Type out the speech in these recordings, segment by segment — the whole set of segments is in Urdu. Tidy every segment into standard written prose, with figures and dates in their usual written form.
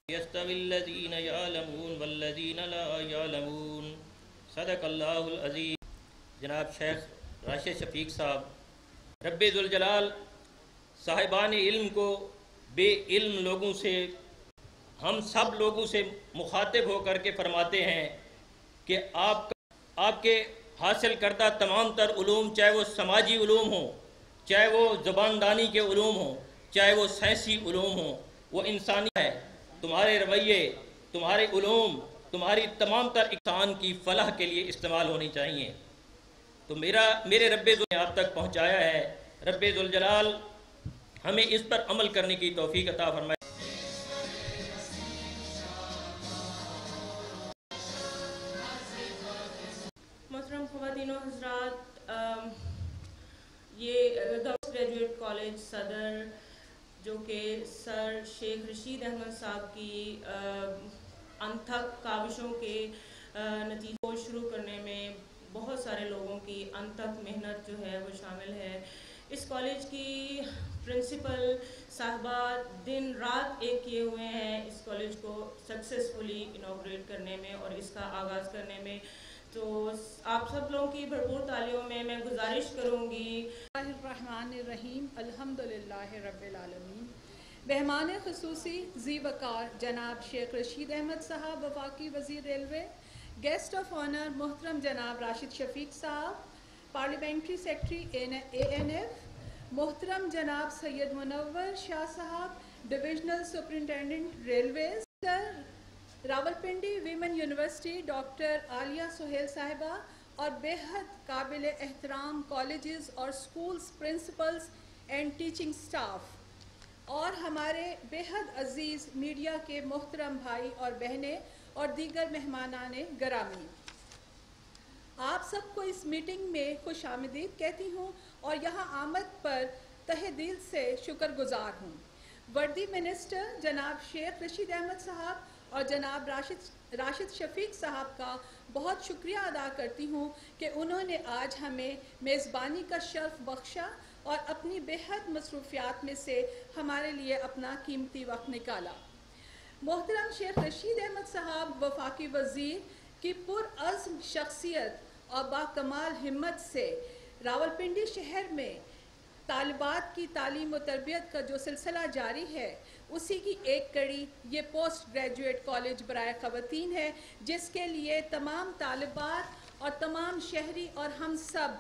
يستوي الذين يعلمون والذين لا يعلمون صدق اللہ العظیم۔ جناب شیخ راشد شفیق صاحب، رب ذوالجلال صاحبان علم کو بے علم لوگوں سے، ہم سب لوگوں سے مخاطب ہو کر کے فرماتے ہیں کہ آپ کے حاصل کردہ تمام تر علوم، چاہے وہ سماجی علوم ہوں، چاہے وہ زباندانی کے علوم ہوں، چاہے وہ سائنسی علوم ہوں، وہ انسانی ہے۔ تمہارے رویے، تمہارے علوم، تمہاری تمام تر انسان کی فلاح کے لیے استعمال ہونی چاہیے۔ تو میرے رب ذوالجلال نے آپ تک پہنچایا ہے۔ رب ذوالجلال ہمیں اس پر عمل کرنے کی توفیق عطا فرمائے۔ محترم خواتین و حضرات، یہ گریجویٹ کالج صدر جو کہ سر شیخ رشید احمد صاحب کی انتھک کاوشوں کے نتیجے کو شروع کرنے میں بہت سارے لوگوں کی انتھک محنت جو ہے وہ شامل ہے۔ اس کالج کی پرنسپل صاحبہ دن رات ایک کیے ہوئے ہیں اس کالج کو سکسیسفلی انوگریٹ کرنے میں اور اس کا آغاز کرنے میں۔ تو آپ سب لوگوں کی بھرپور تعلیوں میں میں گزارش کروں گی۔ الرحمن الرحیم، الحمدللہ رب العالمین۔ مہمان خصوصی ذی وقار جناب شیخ رشید احمد صاحب وفاقی وزیر ریلوے، گیسٹ آف آنر محترم جناب راشد شفیق صاحب پارلیمنٹری سیکرٹری ANF، محترم جناب Syed Munawar Shah sahab divisional superintendent railways, Rawalpindi women university doctor Aliya Sohail sahiba اور بے حد قابل احترام کالجز اور schools principals and teaching staff, اور ہمارے بے حد عزیز میڈیا کے محترم بھائی اور بہنیں اور دیگر مہمانان گرامی، آپ سب کو اس میٹنگ میں خوش آمدید کہتی ہوں اور یہاں آمد پر تہہ دل سے شکر گزار ہوں۔ وردی منسٹر جناب شیخ رشید احمد صاحب اور جناب راشد شفیق صاحب کا بہت شکریہ ادا کرتی ہوں کہ انہوں نے آج ہمیں میزبانی کا شرف بخشا اور اپنی بے حد مصروفیات میں سے ہمارے لیے اپنا قیمتی وقت نکالا۔ محترم شیخ رشید احمد صاحب وفاقی وزیر کی پرعزم شخصیت اور باکمال ہمت سے راولپنڈی شہر میں طالبات کی تعلیم و تربیت کا جو سلسلہ جاری ہے، اسی کی ایک کڑی یہ پوسٹ گریجویٹ کالج برائے خواتین ہے، جس کے لیے تمام طالبات اور تمام شہری اور ہم سب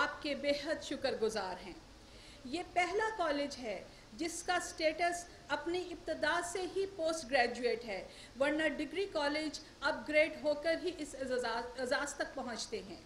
آپ کے بے حد شکر گزار ہیں۔ یہ پہلا کالج ہے جس کا سٹیٹس اپنی ابتدا سے ہی پوسٹ گریجویٹ ہے، ورنہ ڈگری کالج اپ گریڈ ہو کر ہی اس اعزاز تک پہنچتے ہیں۔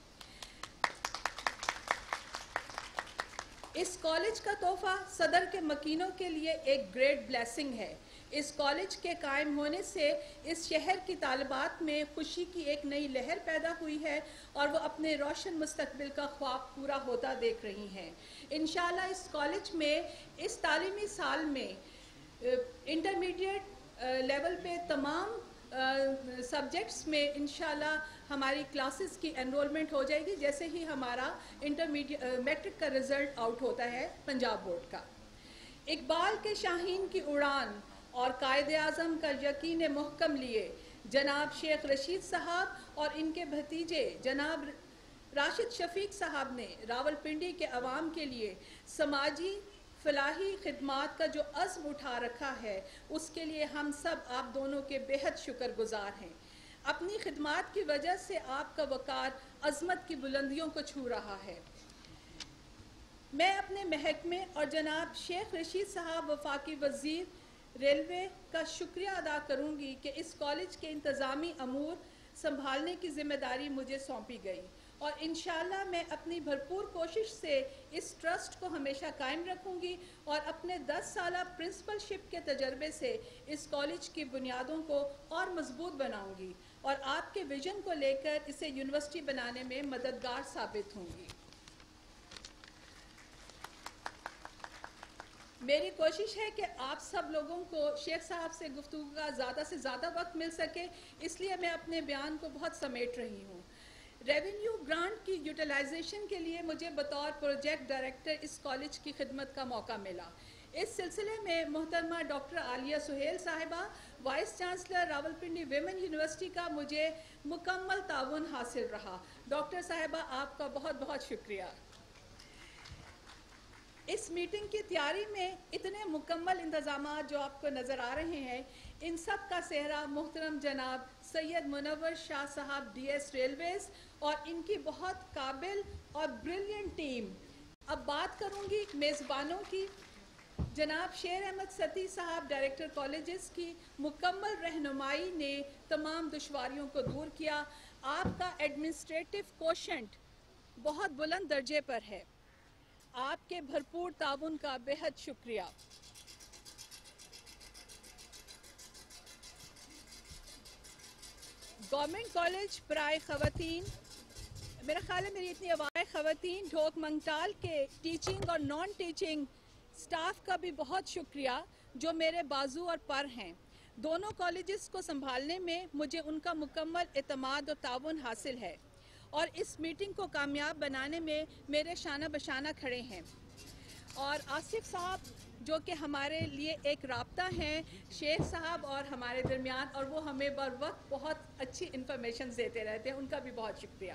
اس کالج کا تحفہ صدر کے مکینوں کے لیے ایک گریٹ بلیسنگ ہے۔ اس کالج کے قائم ہونے سے اس شہر کی طالبات میں خوشی کی ایک نئی لہر پیدا ہوئی ہے اور وہ اپنے روشن مستقبل کا خواب پورا ہوتا دیکھ رہی ہیں۔ انشاءاللہ اس کالج میں اس تعلیمی سال میں انٹرمیڈیٹ لیول پہ تمام سبجیکٹس میں انشاءاللہ ہماری کلاسز کی انرولمنٹ ہو جائے گی، جیسے ہی ہمارا میٹرک کا رزلٹ آؤٹ ہوتا ہے پنجاب بورڈ کا۔ اقبال کے شاہین کی اڑان اور قائد اعظم کا یقین محکم لیے جناب شیخ رشید صاحب اور ان کے بھتیجے جناب راشد شفیق صاحب نے راولپنڈی کے عوام کے لیے سماجی فلاحی خدمات کا جو عزم اٹھا رکھا ہے، اس کے لیے ہم سب آپ دونوں کے بے حد شکر گزار ہیں۔ اپنی خدمات کی وجہ سے آپ کا وقار عظمت کی بلندیوں کو چھو رہا ہے۔ میں اپنے محکمے اور جناب شیخ رشید صاحب وفاقی وزیر ریلوے کا شکریہ ادا کروں گی کہ اس کالج کے انتظامی امور سنبھالنے کی ذمہ داری مجھے سونپی گئی، اور انشاءاللہ میں اپنی بھرپور کوشش سے اس ٹرسٹ کو ہمیشہ قائم رکھوں گی اور اپنے 10 سالہ پرنسپل شپ کے تجربے سے اس کالج کی بنیادوں کو اور مضبوط بناؤں گی اور آپ کے ویژن کو لے کر اسے یونیورسٹی بنانے میں مددگار ثابت ہوں گی۔ میری کوشش ہے کہ آپ سب لوگوں کو شیخ صاحب سے گفتگو کا زیادہ سے زیادہ وقت مل سکے، اس لیے میں اپنے بیان کو بہت سمیٹ رہی ہوں۔ ریونیو گرانٹ کی یوٹیلائزیشن کے لیے مجھے بطور پروجیکٹ ڈائریکٹر اس کالج کی خدمت کا موقع ملا۔ اس سلسلے میں محترمہ ڈاکٹر عالیہ سہیل صاحبہ voice chancellor Rawalpindi women university کا مجھے مکمل تعاون حاصل رہا۔ ڈاکٹر صاحبہ آپ کا بہت بہت شکریہ۔ اس میٹنگ کی تیاری میں اتنے مکمل انتظامات جو آپ کو نظر آ رہے ہیں، ان سب کا سہرا محترم جناب سید منور شاہ صاحب ڈی ایس ریلویز اور ان کی بہت قابل اور بریلینٹ ٹیم۔ اب بات کروں گی میزبانوں کی۔ جناب شیر احمد ستی صاحب ڈائریکٹر کالجز کی مکمل رہنمائی نے تمام دشواریوں کو دور کیا۔ آپ کا ایڈمنسٹریٹو کوشنٹ بہت بلند درجے پر ہے۔ آپ کے بھرپور تعاون کا بہت شکریہ۔ گورنمنٹ کالج برائے خواتین، میرا خیال ہے میری اتنی آواز، خواتین ڈھوک منگتال کے ٹیچنگ اور نان ٹیچنگ سٹاف کا بھی بہت شکریہ جو میرے بازو اور پر ہیں۔ دونوں کالجز کو سنبھالنے میں مجھے ان کا مکمل اعتماد اور تعاون حاصل ہے اور اس میٹنگ کو کامیاب بنانے میں میرے شانہ بشانہ کھڑے ہیں۔ اور آصف صاحب جو کہ ہمارے لیے ایک رابطہ ہیں، شیخ صاحب اور ہمارے درمیان، اور وہ ہمیں بر وقت بہت اچھی انفارمیشن دیتے رہتے ہیں، ان کا بھی بہت شکریہ۔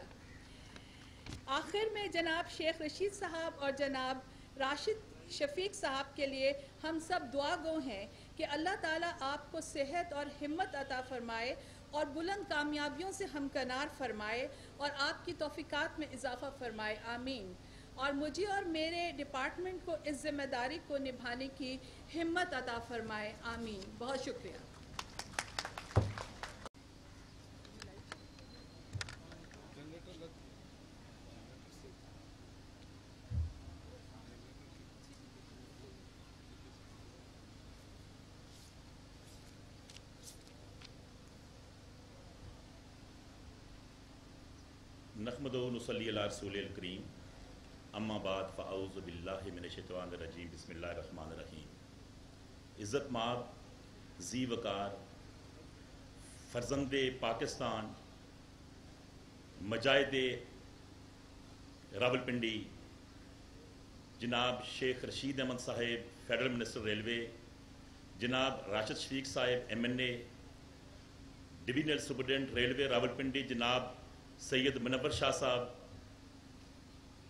آخر میں جناب شیخ رشید صاحب اور جناب راشد شفیق صاحب کے لیے ہم سب دعا گو ہیں کہ اللہ تعالیٰ آپ کو صحت اور ہمت عطا فرمائے اور بلند کامیابیوں سے ہمکنار فرمائے اور آپ کی توفیقات میں اضافہ فرمائے، آمین۔ اور مجھے اور میرے ڈپارٹمنٹ کو اس ذمہ داری کو نبھانے کی ہمت عطا فرمائے، آمین۔ بہت شکریہ۔ نحمد و نصلی علی رسول الکریم، اما بعد فاعوذ باللہ من الشیطان الرجیم، بسم اللہ الرحمن الرحیم۔ عزت مآب، ذی وقار، فرزند پاکستان، مجاہد راولپنڈی جناب شیخ رشید احمد صاحب فیڈرل منسٹر ریلوے، جناب Rashid Shafiq sahab M N A, divisional superintendent railway Rawalpindi جناب Syed Munawar Shah sahab,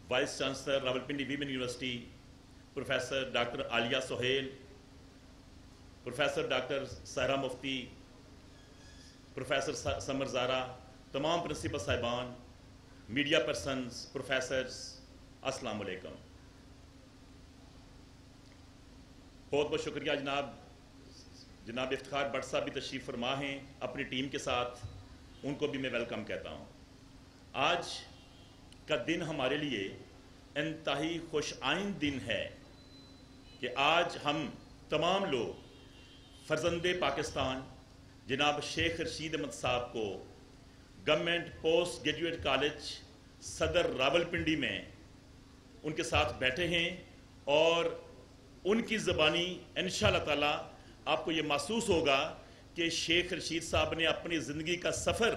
vice chancellor Rawalpindi women university professor doctor Aliya Sohail, professor doctor Sehra Mufti, professor Samar Zara, تمام پرنسپل صاحبان، میڈیا پرسنز، پروفیسرز، السلام علیکم۔ بہت بہت شکریہ جناب افتخار بٹ صاحب بھی تشریف فرما ہیں اپنی ٹیم کے ساتھ، ان کو بھی میں ویلکم کہتا ہوں۔ آج کا دن ہمارے لیے انتہائی خوش آئند دن ہے کہ آج ہم تمام لوگ فرزند پاکستان جناب شیخ رشید احمد صاحب کو گورنمنٹ پوسٹ گریجویٹ کالج صدر راولپنڈی میں ان کے ساتھ بیٹھے ہیں، اور ان کی زبانی انشاءاللہ تعالی آپ کو یہ محسوس ہوگا کہ شیخ رشید صاحب نے اپنی زندگی کا سفر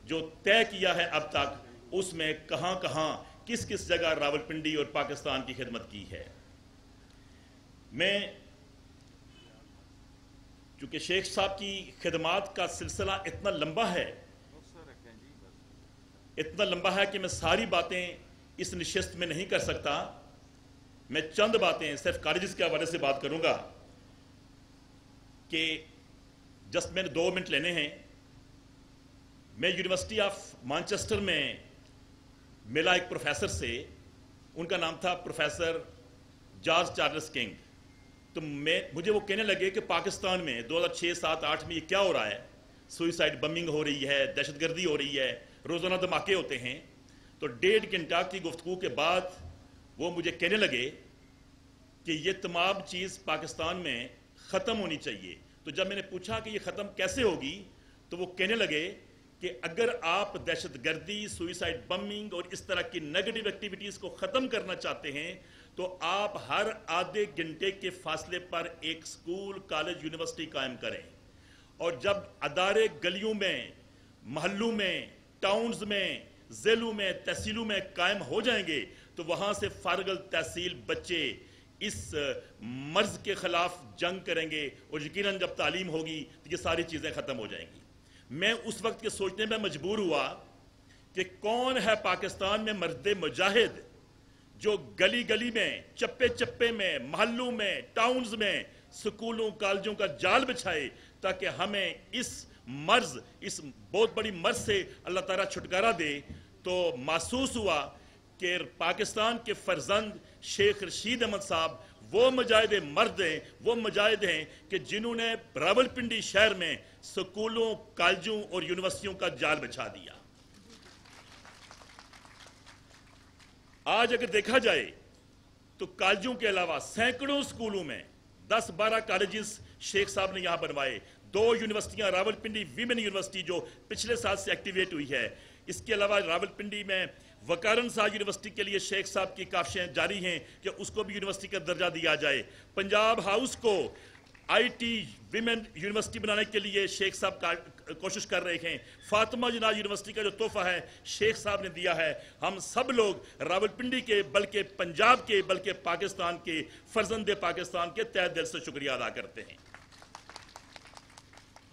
جو طے کیا ہے اب تک، اس میں کہاں کہاں کس کس جگہ راولپنڈی اور پاکستان کی خدمت کی ہے۔ میں چونکہ شیخ صاحب کی خدمات کا سلسلہ اتنا لمبا ہے کہ میں ساری باتیں اس نشست میں نہیں کر سکتا، میں چند باتیں صرف کالجز کے حوالے سے بات کروں گا کہ جسٹ میں نے 2 منٹ لینے ہیں۔ میں یونیورسٹی آف مانچسٹر میں ملا ایک پروفیسر سے، ان کا نام تھا پروفیسر جارج چارلس کنگ، تو مجھے وہ کہنے لگے کہ پاکستان میں 2006، 7، 8 میں یہ کیا ہو رہا ہے، سوئسائڈ بمبنگ ہو رہی ہے، دہشت گردی ہو رہی ہے، روزانہ دھماکے ہوتے ہیں۔ تو 1.5 گھنٹہ کی گفتگو کے بعد وہ مجھے کہنے لگے کہ یہ تمام چیز پاکستان میں ختم ہونی چاہیے۔ تو جب میں نے پوچھا کہ یہ ختم کیسے ہوگی، تو وہ کہنے لگے کہ اگر آپ دہشت گردی، سوئسائڈ بمبنگ اور اس طرح کی نیگیٹو ایکٹیویٹیز کو ختم کرنا چاہتے ہیں تو آپ ہر آدھے گھنٹے کے فاصلے پر ایک سکول، کالج، یونیورسٹی قائم کریں، اور جب ادارے گلیوں میں، محلوں میں، ٹاؤنز میں، ضلعوں میں، تحصیلوں میں قائم ہو جائیں گے تو وہاں سے فارغ التحصیل بچے اس مرض کے خلاف جنگ کریں گے اور یقیناً جب تعلیم ہوگی تو یہ ساری چیزیں ختم ہو جائیں گی۔ میں اس وقت کے سوچنے میں مجبور ہوا کہ کون ہے پاکستان میں مرد مجاہد جو گلی گلی میں، چپے چپے میں، محلوں میں، ٹاؤنز میں سکولوں کالجوں کا جال بچھائے تاکہ ہمیں اس مرض، اس بہت بڑی مرض سے اللہ تعالیٰ چھٹکارا دے۔ تو محسوس ہوا کہ پاکستان کے فرزند شیخ رشید احمد صاحب وہ مجاہد مرد ہیں، وہ مجاہد ہیں کہ جنہوں نے راولپنڈی شہر میں سکولوں، کالجوں اور یونیورسٹیوں کا جال بچھا دیا۔ آج اگر دیکھا جائے تو کالجوں کے علاوہ سینکڑوں سکولوں میں 10-12 کالجز شیخ صاحب نے یہاں بنوائے، 2 یونیورسٹیاں، راولپنڈی ویمن یونیورسٹی جو پچھلے سال سے ایکٹیویٹ ہوئی ہے، اس کے علاوہ راولپنڈی میں وکارن صاحب یونیورسٹی کے لیے شیخ صاحب کی کاوشیں جاری ہیں کہ اس کو بھی یونیورسٹی کا درجہ دیا جائے۔ پنجاب ہاؤس کو آئی ٹی ویمن یونیورسٹی بنانے کے لیے شیخ صاحب کوشش کر رہے ہیں۔ فاطمہ جناح یونیورسٹی کا جو تحفہ ہے شیخ صاحب نے دیا ہے۔ ہم سب لوگ راولپنڈی کے، بلکہ پنجاب کے، بلکہ پاکستان کے فرزند پاکستان کے تہہ دل سے شکریہ ادا کرتے ہیں۔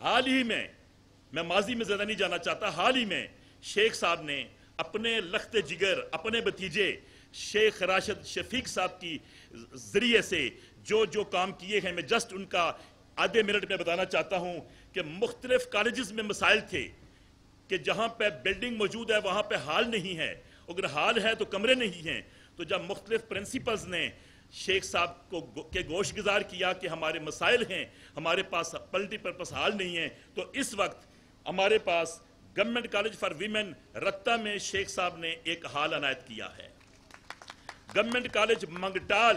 حال ہی میں ماضی میں زیادہ نہیں جانا چاہتا، حال ہی میں شیخ صاحب نے اپنے لخت جگر، اپنے بھتیجے شیخ راشد شفیق صاحب کی ذریعے سے جو کام کیے ہیں، میں جسٹ ان کا آدھے منٹ میں بتانا چاہتا ہوں کہ مختلف کالجز میں مسائل تھے کہ جہاں پہ بلڈنگ موجود ہے وہاں پہ ہال نہیں ہے، اگر ہال ہے تو کمرے نہیں ہیں۔ تو جب مختلف پرنسپلز نے شیخ صاحب کو گوش گزار کیا کہ ہمارے مسائل ہیں، ہمارے پاس ملٹی پرپس ہال نہیں ہے، تو اس وقت ہمارے پاس government college for women Ratta میں شیخ صاحب نے ایک ہال عنایت کیا ہے۔ گورنمنٹ کالج منگٹال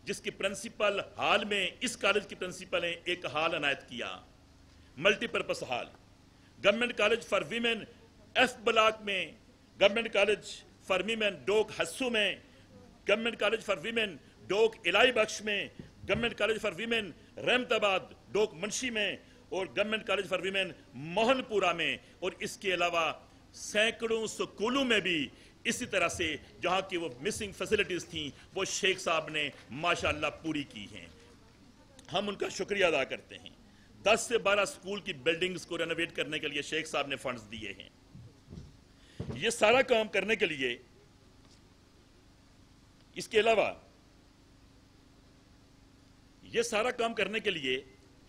جس کی پرنسپل ہال میں اس کالج کی پرنسپل نے ایک ہال عنایت کیا، multi purpose hall. Government college for women F block میں، government college for women Dhok Hassu میں، government college for women Dhok Ilahi Bakhsh میں، گورنمنٹ کالج فار ویمن رحمت آباد ڈوک منشی میں، اور government college for women Mohan پورہ میں، اور اس کے علاوہ سینکڑوں سکولوں میں بھی اسی طرح سے جہاں کی وہ مسنگ فیسلٹیز تھیں وہ شیخ صاحب نے ماشاءاللہ پوری کی ہیں۔ ہم ان کا شکریہ ادا کرتے ہیں۔ 10 سے 12 سکول کی بلڈنگز کو رینوویٹ کرنے کے لیے شیخ صاحب نے فنڈز دیے ہیں۔ یہ سارا کام کرنے کے لیے، اس کے علاوہ یہ سارا کام کرنے کے لیے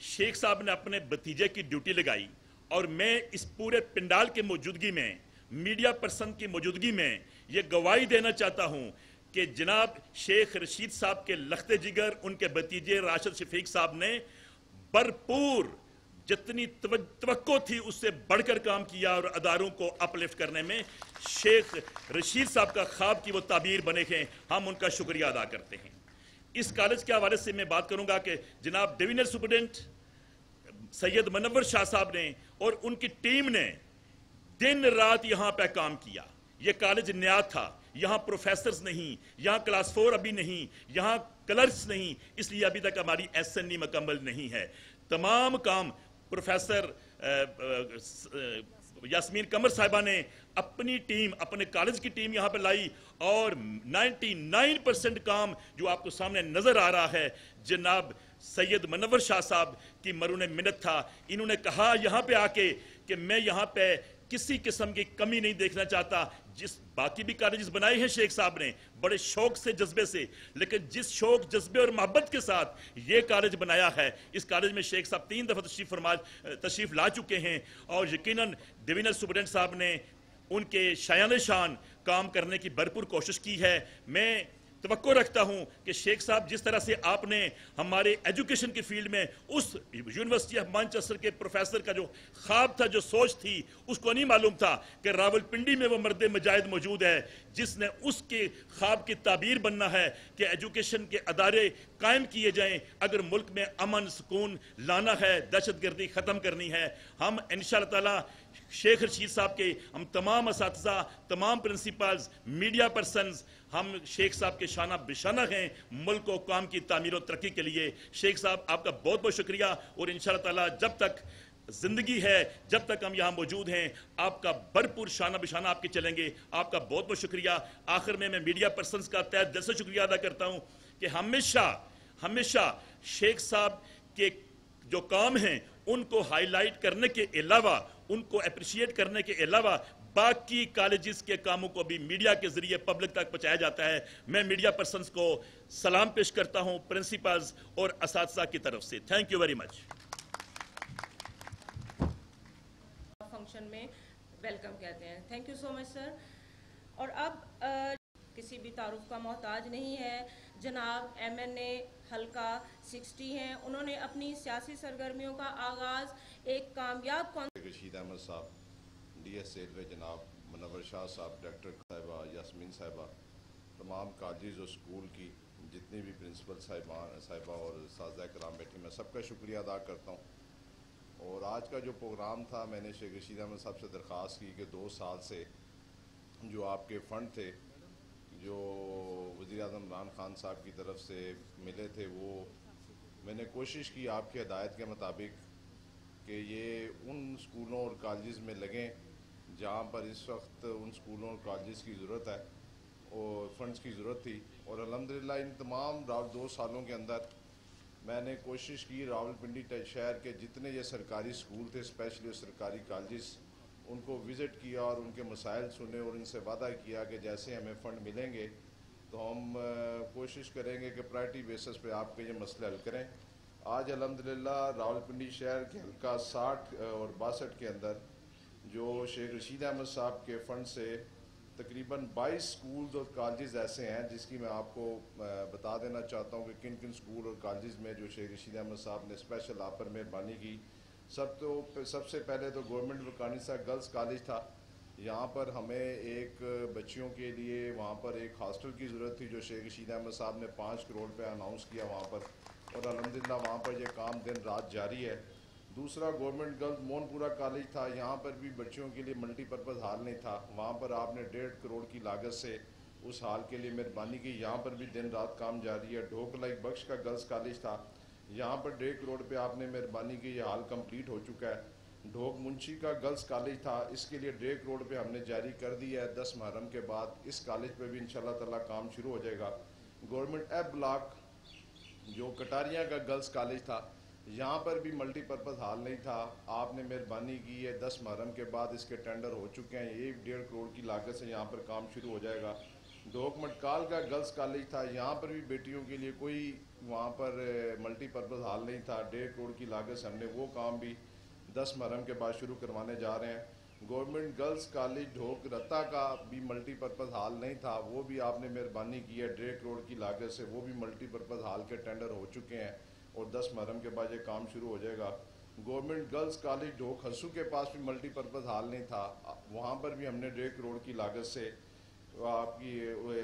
شیخ صاحب نے اپنے بھتیجے کی ڈیوٹی لگائی، اور میں اس پورے پنڈال کے موجودگی میں، میڈیا پرسن کی موجودگی میں یہ گواہی دینا چاہتا ہوں کہ جناب شیخ رشید صاحب کے لخت جگر، ان کے بھتیجے راشد شفیق صاحب نے بھرپور جتنی توقع تھی اس سے بڑھ کر کام کیا، اور اداروں کو اپ لفٹ کرنے میں شیخ رشید صاحب کا خواب کی وہ تعبیر بنے ہیں۔ ہم ان کا شکریہ ادا کرتے ہیں۔ اس کالج کے حوالے سے میں بات کروں گا کہ جناب ڈویژنل سپرنٹینڈنٹ سید منور شاہ صاحب نے اور ان کی ٹیم نے دن رات یہاں پہ کام کیا۔ یہ کالج نیا تھا، یہاں پروفیسرز نہیں، یہاں کلاس 4 ابھی نہیں، یہاں کلرکس نہیں، اس لیے ابھی تک ہماری SNE مکمل نہیں ہے۔ تمام کام پروفیسر یاسمین قمر صاحبہ نے اپنی ٹیم، اپنے کالج کی ٹیم یہاں پہ لائی، اور 99% کام جو آپ کو سامنے نظر آ رہا ہے جناب سید منور شاہ صاحب کی مرہون منت تھا۔ انہوں نے کہا یہاں پہ آ کے کہ میں یہاں پہ کسی قسم کی کمی نہیں دیکھنا چاہتا۔ جس باقی بھی کالجز بنائے ہیں شیخ صاحب نے بڑے شوق سے، جذبے سے، لیکن جس شوق، جذبے اور محبت کے ساتھ یہ کالج بنایا ہے، اس کالج میں شیخ صاحب 3 دفعہ تشریف لا چکے ہیں، اور یقیناً ڈویژنل سپرنٹینڈنٹ صاحب نے ان کے شایان شان کام کرنے کی بھرپور کوشش کی ہے۔ میں توقع رکھتا ہوں کہ شیخ صاحب جس طرح سے آپ نے ہمارے ایجوکیشن کی فیلڈ میں اس یونیورسٹی آف مانچسٹر کے پروفیسر کا جو خواب تھا، جو سوچ تھی، اس کو نہیں معلوم تھا کہ راولپنڈی میں وہ مرد مجاہد موجود ہے جس نے اس کے خواب کی تعبیر بننا ہے کہ ایجوکیشن کے ادارے قائم کیے جائیں اگر ملک میں امن سکون لانا ہے، دہشت گردی ختم کرنی ہے۔ ہم انشاءاللہ تعالی شیخ رشید صاحب کے ہم تمام اساتذہ، تمام پرنسپلز، میڈیا پرسنز، ہم شیخ صاحب کے شانہ بشانہ ہیں ملک و قوم کی تعمیر و ترقی کے لیے۔ شیخ صاحب آپ کا بہت بہت شکریہ، اور انشاءاللہ تعالی جب تک زندگی ہے، جب تک ہم یہاں موجود ہیں، آپ کا بھرپور شانہ بشانہ آپ کے چلیں گے۔ آپ کا بہت بہت شکریہ۔ آخر میں میڈیا پرسنز کا تہہ دل سے شکریہ ادا کرتا ہوں کہ ہمیشہ ہمیشہ شیخ صاحب کے جو کام ہیں ان کو ہائی لائٹ کرنے کے علاوہ، ان کو اپریشیٹ کرنے کے علاوہ باقی کالجز کے کاموں کو بھی میڈیا کے ذریعے پبلک تک پہنچایا جاتا ہے۔ میں میڈیا پرسنز کو سلام پیش کرتا ہوں پرنسپلز اور اساتذہ کی طرف سے۔ Thank you very much. Function میں ویلکم کہتے ہیں۔ تھینک یو سو مچ سر۔ اور اب کسی بھی تعارف کا محتاج نہیں ہے، جناب ایم این اے حلقہ 60 ہیں، انہوں نے اپنی سیاسی سرگرمیوں کا آغاز ایک کامیاب رشید احمد صاحب، ڈی ایس ریلوے جناب منور شاہ صاحب، ڈاکٹر صاحبہ، یاسمین صاحبہ، تمام کالجز اور اسکول کی جتنی بھی پرنسپل صاحبہ اور اساتذہ کرام بیٹھے، میں سب کا شکریہ ادا کرتا ہوں۔ اور آج کا جو پروگرام تھا، میں نے شیخ رشید احمد صاحب سے درخواست کی کہ 2 سال سے جو آپ کے فنڈ تھے جو وزیر اعظم عمران خان صاحب کی طرف سے ملے تھے، وہ میں نے کوشش کی آپ کی ہدایت کے مطابق کہ یہ ان اسکولوں اور کالجز میں لگیں جہاں پر اس وقت ان اسکولوں اور کالجز کی ضرورت ہے اور فنڈز کی ضرورت تھی۔ اور الحمدللہ ان تمام 2 سالوں کے اندر میں نے کوشش کی راولپنڈی شہر کے جتنے یہ سرکاری اسکول تھے، اسپیشلی سرکاری کالجز، ان کو وزٹ کیا اور ان کے مسائل سنے اور ان سے وعدہ کیا کہ جیسے ہمیں فنڈ ملیں گے تو ہم کوشش کریں گے کہ پرائرٹی بیسس پہ آپ کے یہ مسئلے حل کریں۔ آج الحمدللہ راولپنڈی شہر کے حلقہ 60 اور 62 کے اندر جو شیخ رشید احمد صاحب کے فنڈ سے تقریباً 22 اسکولز اور کالجز ایسے ہیں جس کی میں آپ کو بتا دینا چاہتا ہوں کہ کن کن اسکول اور کالجز میں جو شیخ رشید احمد صاحب نے اسپیشل آپ پر مہربانی کی۔ سب سے پہلے تو گورنمنٹ وکانسہ گرلز کالج تھا، یہاں پر ہمیں ایک بچیوں کے لیے وہاں پر ایک ہاسٹل کی ضرورت تھی جو شیخ رشید احمد صاحب نے 5 کروڑ روپے اناؤنس کیا وہاں پر، اور الحمدللہ وہاں پر یہ کام دن رات جاری ہے۔ دوسرا گورنمنٹ گرلز مون پورہ کالج تھا، یہاں پر بھی بچیوں کے لیے ملٹی پرپز ہال نہیں تھا، وہاں پر آپ نے 1.5 کروڑ کی لاگت سے اس ہال کے لیے مہربانی کی، یہاں پر بھی دن رات کام جاری ہے۔ ڈھوکلائی بخش کا گرلز کالج تھا، یہاں پر 1.5 کروڑ پہ آپ نے مہربانی کی، یہ ہال کمپلیٹ ہو چکا ہے۔ ڈھوک منشی کا گرلز کالج تھا، اس کے لیے 1.5 کروڑ پہ ہم نے جاری کر دیا ہے۔ 10 محرم کے بعد اس کالج پہ بھی انشاءاللہ تعالیٰ کام شروع ہو جائے گا۔ گورنمنٹ ایف بلاک جو کٹاریاں کا گرلز کالج تھا، یہاں پر بھی ملٹی پرپز ہال نہیں تھا، آپ نے مہربانی کی ہے، 10 محرم کے بعد اس کے ٹینڈر ہو چکے ہیں، یہ 1.5 کروڑ کی لاگت سے یہاں پر کام شروع ہو جائے گا۔ ڈھوک مٹکال کا گرلز کالج تھا، یہاں پر بھی بیٹیوں کے لیے کوئی وہاں پر ملٹی پرپز ہال نہیں تھا، 1.5 کروڑ کی لاگت سے ہم نے وہ کام بھی 10 محرم کے بعد شروع کروانے جا رہے ہیں۔ گورنمنٹ گرلز کالج ڈھوک رتا کا بھی ملٹی پرپز ہال نہیں تھا، وہ بھی آپ نے مہربانی کی ہے، 1.5 کروڑ کی لاگت سے وہ بھی ملٹی پرپز ہال کے ٹینڈر ہو چکے ہیں اور 10 محرم کے بعد یہ کام شروع ہو جائے گا۔ گورنمنٹ گرلز کالج ڈھوک ہنسو کے پاس بھی ملٹی پرپز ہال نہیں تھا، وہاں پر بھی ہم نے 1.5 کروڑ کی لاگت سے آپ کی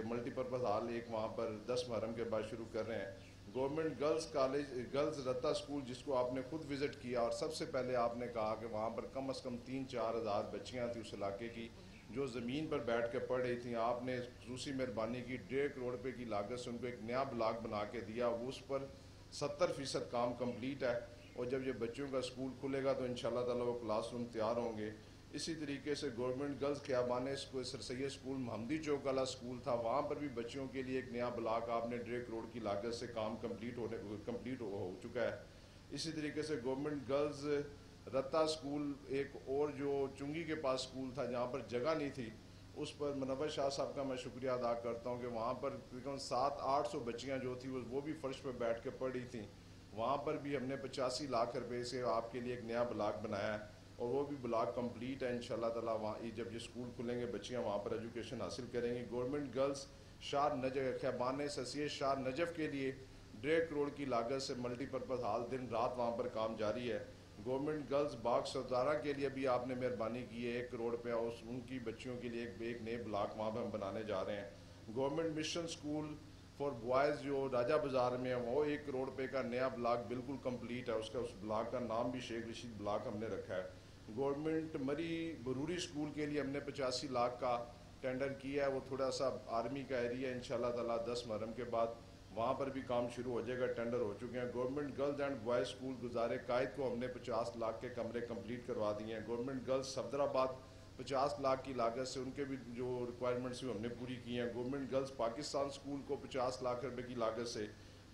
ملٹی پرپز ہال ایک وہاں پر 10 محرم کے بعد شروع کر رہے ہیں۔ Government girls college girls Ratta school جس کو آپ نے خود وزٹ کیا اور سب سے پہلے آپ نے کہا کہ وہاں پر کم از کم 3-4 ہزار بچیاں تھیں اس علاقے کی جو زمین پر بیٹھ کے پڑھ رہی تھیں، آپ نے خصوصی مہربانی کی، 1.5 کروڑ روپے کی لاگت سے ان کو ایک نیا بلاک بنا کے دیا، وہ اس پر 70% کام کمپلیٹ ہے، اور جب یہ بچوں کا اسکول کھلے گا تو انشاءاللہ تعالیٰ وہ کلاس روم تیار ہوں گے۔ اسی طریقے سے گورنمنٹ گرلز خیابان سر سید اسکول محمدی چوک والا اسکول تھا، وہاں پر بھی بچیوں کے لیے ایک نیا بلاک آپ نے 1.5 کروڑ کی لاگت سے کام کمپلیٹ ہو چکا ہے۔ اسی طریقے سے گورنمنٹ گرلز رتا اسکول ایک اور جو چنگی کے پاس اسکول تھا جہاں پر جگہ نہیں تھی، اس پر منور شاہ صاحب کا میں شکریہ ادا کرتا ہوں کہ وہاں پر تقریباً 700-800 بچیاں جو تھیں وہ بھی فرش پر بیٹھ کے پڑھ رہی تھیں، وہاں پر بھی ہم نے 85 لاکھ روپے سے آپ کے لیے ایک نیا بلاک بنایا ہے اور وہ بھی بلاک کمپلیٹ ہے انشاءاللہ تعالیٰ۔ وہاں جب یہ اسکول کھلیں گے بچیاں وہاں پر ایجوکیشن حاصل کریں گی۔ گورنمنٹ گرلز شار نجف خیابان سید شار نجف کے لیے 1.5 کروڑ کی لاگت سے ملٹی پرپز ہال دن رات وہاں پر کام جاری ہے۔ گورنمنٹ گرلز باغ سردارہ کے لیے بھی آپ نے مہربانی کی ہے، 1 کروڑ روپے ان کی بچیوں کے لیے ایک نئے بلاک وہاں پہ ہم بنانے جا رہے ہیں۔ Government mission school for boys جو راجہ بازار میں ہے، وہ 1 کروڑ روپے کا نیا بلاک بالکل کمپلیٹ ہے، اس بلاک کا نام بھی شیخ رشید بلاک ہم نے رکھا ہے۔ گورنمنٹ مری بروری اسکول کے لیے ہم نے 85 لاکھ کا ٹینڈر کیا ہے، وہ تھوڑا سا آرمی کا ایریا ہے، انشاءاللہ تعالیٰ 10 محرم کے بعد وہاں پر بھی کام شروع ہو جائے گا، ٹینڈر ہو چکے ہیں۔ Government girls and boys school گزارے قائد کو ہم نے 50 لاکھ کے کمرے کمپلیٹ کروا دیے ہیں۔ گورنمنٹ گرلز صفدرآباد 50 لاکھ کی لاگت سے ان کے بھی جو ریکوائرمنٹس ہم نے پوری کی ہیں۔ گورنمنٹ گرلز پاکستان اسکول کو 50 لاکھ روپے کی لاگت سے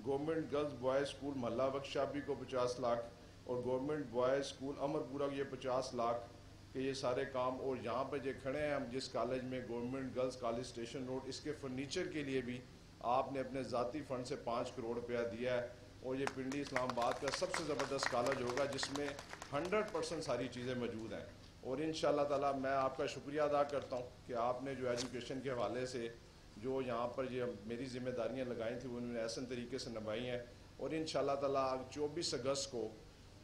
گورنمنٹ گرلز بوائز اسکول محلہ ورکشاپی کو 50 لاکھ اور گورنمنٹ بوائز اسکول امرپورہ کو یہ 50 لاکھ کہ یہ سارے کام. اور یہاں پہ جو کھڑے ہیں ہم جس کالج میں government girls college station road, اس کے فرنیچر کے لیے بھی آپ نے اپنے ذاتی فنڈ سے 5 کروڑ روپیہ دیا ہے. اور یہ پنڈی اسلام آباد کا سب سے زبردست کالج ہوگا جس میں 100% ساری چیزیں موجود ہیں. اور انشاءاللہ تعالی میں آپ کا شکریہ ادا کرتا ہوں کہ آپ نے جو ایجوکیشن کے حوالے سے جو یہاں پر یہ میری ذمہ داریاں لگائی تھیں وہ انہوں نے احسن طریقے سے نبھائی ہیں. اور انشاءاللہ تعالی 24 اگست کو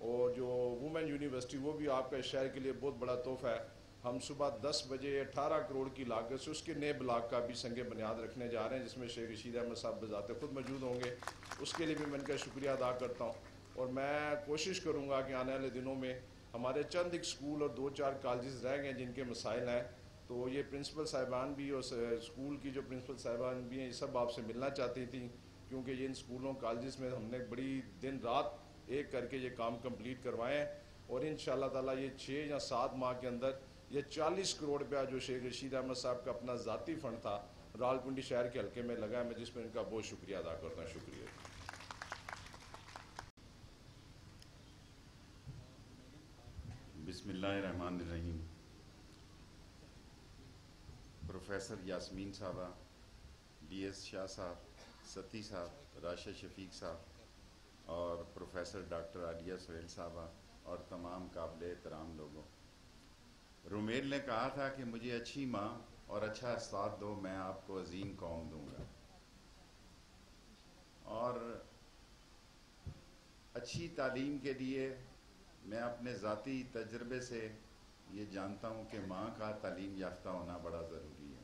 اور جو وومن یونیورسٹی وہ بھی آپ کا اس شہر کے لیے بہت بڑا تحفہ ہے. ہم صبح 10 بجے 18 کروڑ کی لاگت سے اس کے نئے بلاک کا بھی سنگ بنیاد رکھنے جا رہے ہیں جس میں شیخ رشید احمد صاحب بذات خود موجود ہوں گے. اس کے لیے بھی میں ان کا شکریہ ادا کرتا ہوں. اور میں کوشش کروں گا کہ آنے والے دنوں میں ہمارے چند ایک اسکول اور 2-4 کالجز رہ گئے جن کے مسائل ہیں, تو یہ پرنسپل صاحبان بھی اور اسکول کی جو پرنسپل صاحبان بھی ہیں یہ سب آپ سے ملنا چاہتی تھیں, کیونکہ یہ ان اسکولوں کالجز میں ہم نے بڑی دن رات ایک کر کے یہ کام کمپلیٹ کروائے ہیں. اور انشاءاللہ تعالی یہ 6 یا 7 ماہ کے اندر یہ 40 کروڑ روپیہ جو شیخ رشید احمد صاحب کا اپنا ذاتی فنڈ تھا راولپنڈی شہر کے حلقے میں لگا ہے, میں جس میں ان کا بہت شکریہ ادا کرتا ہوں. شکریہ. بسم اللہ الرحمن الرحیم. پروفیسر یاسمین صاحبہ, ڈی ایس شاہ صاحب, ستی صاحب, راشد شفیق صاحب اور پروفیسر ڈاکٹر عالیہ سہیل صاحبہ اور تمام قابل احترام لوگوں, رومیل نے کہا تھا کہ مجھے اچھی ماں اور اچھا استاد دو, میں آپ کو عظیم قوم دوں گا. اور اچھی تعلیم کے لیے میں اپنے ذاتی تجربے سے یہ جانتا ہوں کہ ماں کا تعلیم یافتہ ہونا بڑا ضروری ہے.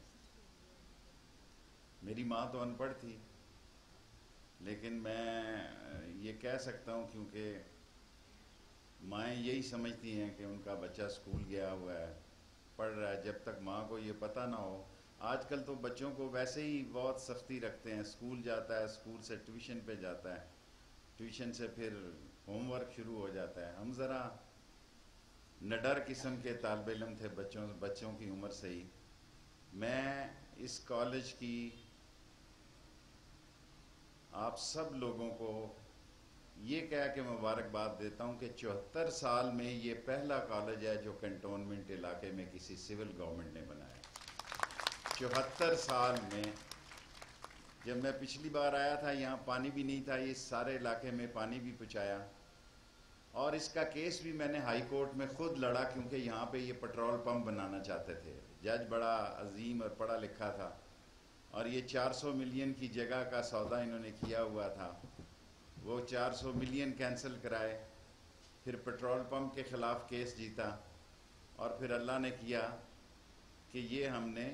میری ماں تو ان پڑھ تھی, لیکن میں یہ کہہ سکتا ہوں کیونکہ مائیں یہی سمجھتی ہیں کہ ان کا بچہ اسکول گیا ہوا ہے, پڑھ رہا ہے, جب تک ماں کو یہ پتہ نہ ہو. آج کل تو بچوں کو ویسے ہی بہت سختی رکھتے ہیں, اسکول جاتا ہے, اسکول سے ٹیوشن پہ جاتا ہے, ٹیوشن سے پھر ہوم ورک شروع ہو جاتا ہے. ہم ذرا نڈر قسم کے طالب علم تھے بچوں کی عمر سے ہی. میں اس کالج کی آپ سب لوگوں کو یہ کہہ کے مبارکباد دیتا ہوں کہ 74 سال میں یہ پہلا کالج ہے جو کنٹونمنٹ علاقے میں کسی سول گورنمنٹ نے بنایا. 74 سال میں. جب میں پچھلی بار آیا تھا یہاں پانی بھی نہیں تھا, اس سارے علاقے میں پانی بھی پہنچایا. اور اس کا کیس بھی میں نے ہائی کورٹ میں خود لڑا کیونکہ یہاں پہ یہ پیٹرول پمپ بنانا چاہتے تھے. جج بڑا عظیم اور پڑھا لکھا تھا اور یہ 400 ملین کی جگہ کا سودا انہوں نے کیا ہوا تھا. وہ 400 ملین کینسل کرائے, پھر پیٹرول پمپ کے خلاف کیس جیتا, اور پھر اللہ نے کیا کہ یہ ہم نے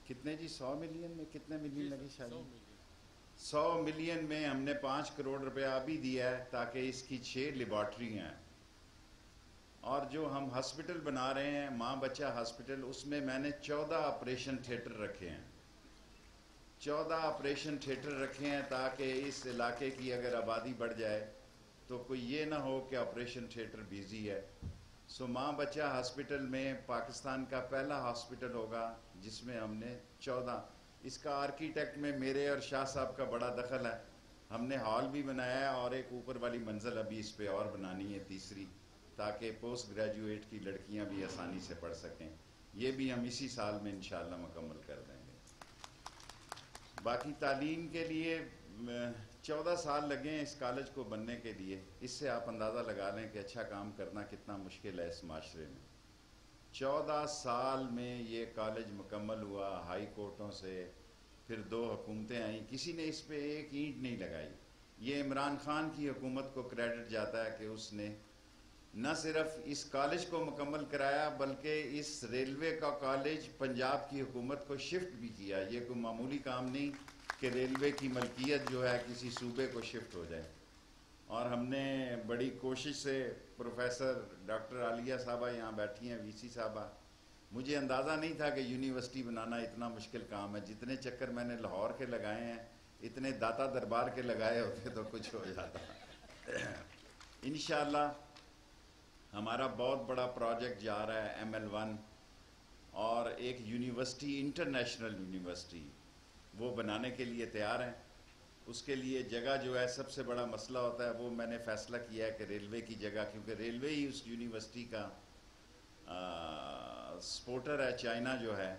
کتنے 100 ملین میں کتنے ملین لگے, شاید 100 ملین میں ہم نے 5 کروڑ روپیہ ابھی دیا ہے تاکہ اس کی 6 لیبارٹری ہیں. اور جو ہم ہاسپٹل بنا رہے ہیں ماں بچہ ہاسپٹل, اس میں میں نے 14 آپریشن تھیٹر رکھے ہیں. 14 آپریشن تھیٹر رکھے ہیں تاکہ اس علاقے کی اگر آبادی بڑھ جائے تو کوئی یہ نہ ہو کہ آپریشن تھیٹر بیزی ہے. سو ماں بچہ ہاسپٹل میں پاکستان کا پہلا ہاسپٹل ہوگا جس میں ہم نے 14. اس کا آرکیٹیکٹ میں میرے اور شاہ صاحب کا بڑا دخل ہے. ہم نے ہال بھی بنایا ہے اور ایک اوپر والی منزل ابھی اس پہ اور بنانی ہے, تیسری, تاکہ پوسٹ گریجویٹ کی لڑکیاں بھی آسانی سے پڑھ سکیں. یہ بھی ہم اسی سال میں انشاءاللہ مکمل کر دیں گے. باقی تعلیم کے لیے 14 سال لگے ہیں اس کالج کو بننے کے لیے. اس سے آپ اندازہ لگا لیں کہ اچھا کام کرنا کتنا مشکل ہے اس معاشرے میں. 14 سال میں یہ کالج مکمل ہوا, ہائی کورٹوں سے, پھر 2 حکومتیں آئیں, کسی نے اس پہ ایک اینٹ نہیں لگائی. یہ عمران خان کی حکومت کو کریڈٹ جاتا ہے کہ اس نے نہ صرف اس کالج کو مکمل کرایا بلکہ اس ریلوے کا کالج پنجاب کی حکومت کو شفٹ بھی کیا. یہ کوئی معمولی کام نہیں کہ ریلوے کی ملکیت جو ہے کسی صوبے کو شفٹ ہو جائے. اور ہم نے بڑی کوشش سے, پروفیسر ڈاکٹر عالیہ صاحبہ یہاں بیٹھی ہیں, وی سی صاحبہ, مجھے اندازہ نہیں تھا کہ یونیورسٹی بنانا اتنا مشکل کام ہے. جتنے چکر میں نے لاہور کے لگائے ہیں اتنے داتا دربار کے لگائے ہوتے تو کچھ ہو جاتا. انشاءاللہ ہمارا بہت بڑا پروجیکٹ جا رہا ہے ML1, اور ایک یونیورسٹی, انٹرنیشنل یونیورسٹی, وہ بنانے کے لیے تیار ہیں. اس کے لیے جگہ جو ہے سب سے بڑا مسئلہ ہوتا ہے. وہ میں نے فیصلہ کیا ہے کہ ریلوے کی جگہ، کیونکہ ریلوے ہی اس یونیورسٹی کا سپورٹر ہے، چائنا جو ہے.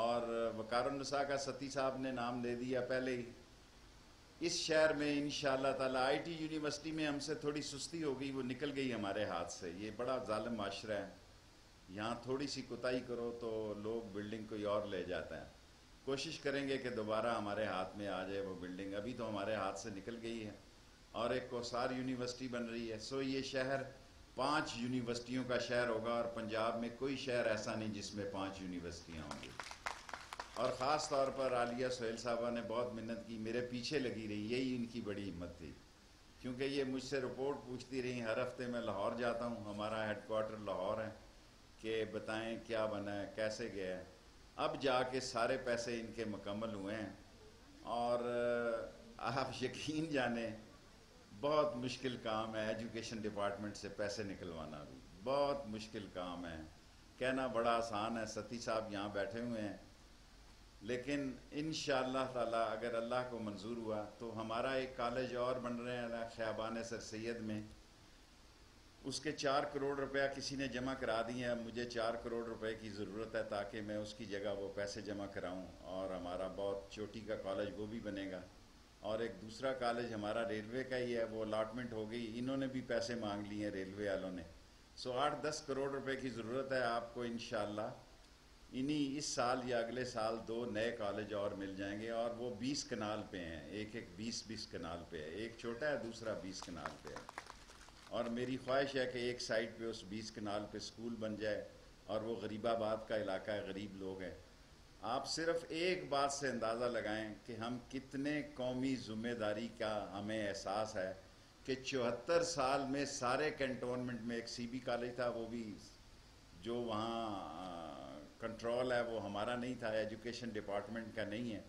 اور وقار النساء کا ستی صاحب نے نام دے دیا پہلے ہی. اس شہر میں انشاءاللہ تعالی آئی ٹی یونیورسٹی میں ہم سے تھوڑی سستی ہو گئی، وہ نکل گئی ہمارے ہاتھ سے. یہ بڑا ظالم معاشرہ ہے، یہاں تھوڑی سی کوتاہی کرو تو لوگ بلڈنگ کوئی اور لے جاتا ہے. کوشش کریں گے کہ دوبارہ ہمارے ہاتھ میں آ جائے وہ بلڈنگ. ابھی تو ہمارے ہاتھ سے نکل گئی ہے. اور ایک کوسار یونیورسٹی بن رہی ہے. سو یہ شہر 5 یونیورسٹیوں کا شہر ہوگا، اور پنجاب میں کوئی شہر ایسا نہیں جس میں 5 یونیورسٹیاں ہوں گی. اور خاص طور پر عالیہ سہیل صاحبہ نے بہت محنت کی، میرے پیچھے لگی رہی. یہی ان کی بڑی ہمت تھی، کیونکہ یہ مجھ سے رپورٹ پوچھتی رہی. ہر ہفتے میں لاہور جاتا ہوں، ہمارا ہیڈ کوارٹر لاہور ہے، کہ بتائیں کیا بنا ہے، کیسے گیا ہے. اب جا کے سارے پیسے ان کے مکمل ہوئے ہیں. اور آپ یقین جانیں بہت مشکل کام ہے ایجوکیشن ڈپارٹمنٹ سے پیسے نکلوانا، بھی بہت مشکل کام ہے. کہنا بڑا آسان ہے، ستی صاحب یہاں بیٹھے ہوئے ہیں، لیکن انشاءاللہ تعالی اگر اللہ کو منظور ہوا تو ہمارا ایک کالج اور بن رہے ہیں خیابان سر سید میں. اس کے 4 کروڑ روپیہ کسی نے جمع کرا دیے ہیں. مجھے 4 کروڑ روپے کی ضرورت ہے تاکہ میں اس کی جگہ وہ پیسے جمع کراؤں، اور ہمارا بہت چوٹی کا کالج وہ بھی بنے گا. اور ایک دوسرا کالج ہمارا ریلوے کا ہی ہے، وہ الاٹمنٹ ہو گئی، انہوں نے بھی پیسے مانگ لیے ہیں ریلوے والوں نے. سو 8-10 کروڑ روپے کی ضرورت ہے آپ کو. انشاءاللہ اس سال یا اگلے سال 2 نئے کالج اور مل جائیں گے، اور وہ 20 کنال پہ ہیں. ایک 20 کنال پہ ہے. ایک چھوٹا ہے، دوسرا 20 کنال پہ ہے. اور میری خواہش ہے کہ ایک سائٹ پہ اس 20 کنال پہ سکول بن جائے. اور وہ غریب آباد کا علاقہ ہے، غریب لوگ ہیں. آپ صرف ایک بات سے اندازہ لگائیں کہ ہم کتنے قومی ذمہ داری کا ہمیں احساس ہے کہ 74 سال میں سارے کنٹونمنٹ میں ایک سی بی کالج تھا، وہ بھی جو وہاں کنٹرول ہے وہ ہمارا نہیں تھا، ایجوکیشن ڈپارٹمنٹ کا نہیں ہے.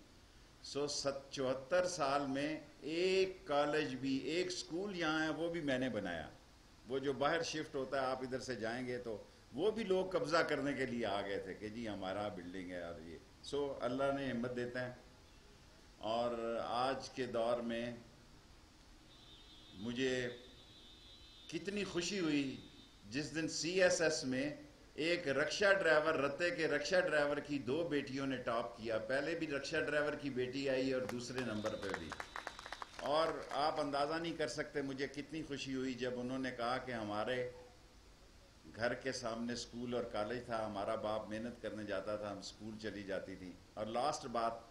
سو 74 سال میں ایک کالج بھی، ایک سکول یہاں ہے وہ بھی میں نے بنایا. وہ جو باہر شفٹ ہوتا ہے، آپ ادھر سے جائیں گے تو وہ بھی لوگ قبضہ کرنے کے لیے آ گئے تھے کہ جی ہمارا بلڈنگ ہے. اور یہ سو اللہ نے ہمت دیتا ہے. اور آج کے دور میں مجھے کتنی خوشی ہوئی جس دن سی ایس ایس میں ایک رکشہ ڈرائیور، رتے کے رکشہ ڈرائیور کی 2 بیٹیوں نے ٹاپ کیا. پہلے بھی رکشہ ڈرائیور کی بیٹی آئی اور دوسرے نمبر پہ بھی. اور آپ اندازہ نہیں کر سکتے مجھے کتنی خوشی ہوئی جب انہوں نے کہا کہ ہمارے گھر کے سامنے سکول اور کالج تھا، ہمارا باپ محنت کرنے جاتا تھا، ہم سکول چلی جاتی تھی. اور لاسٹ بات،